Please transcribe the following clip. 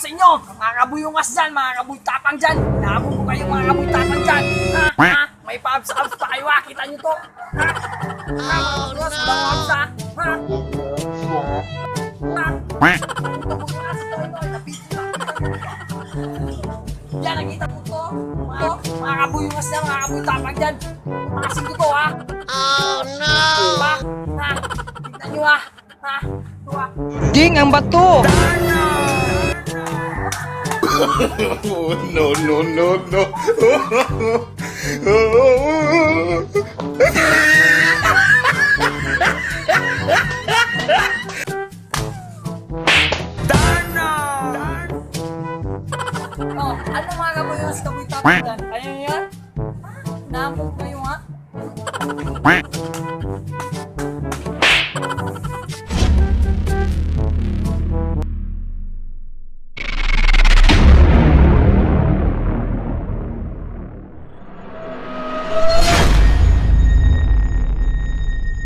sa inyo. Mga kabuyungas dyan, mga kabuytapang dyan. Hinamon ko kayo mga kabuytapang dyan. Ha? Ha? May pabs-abs pa kayo ha. Kita nyo to. Ha? Ha? Mga kabuyungas, walang abs ha. Ha? Ha? Kabuyungas, ito. Napito lang. Yan, nakita mo to. Mga kabuyungas dyan, mga kabuytapang dyan. Makasing ko to ha. Oh no! Ha? Ha? Tignan nyo ha. Ha? Ito ha. Ding, ang bato! No, no, no, no. Oh, ano mga kabuyungas, kabuytapang dyan?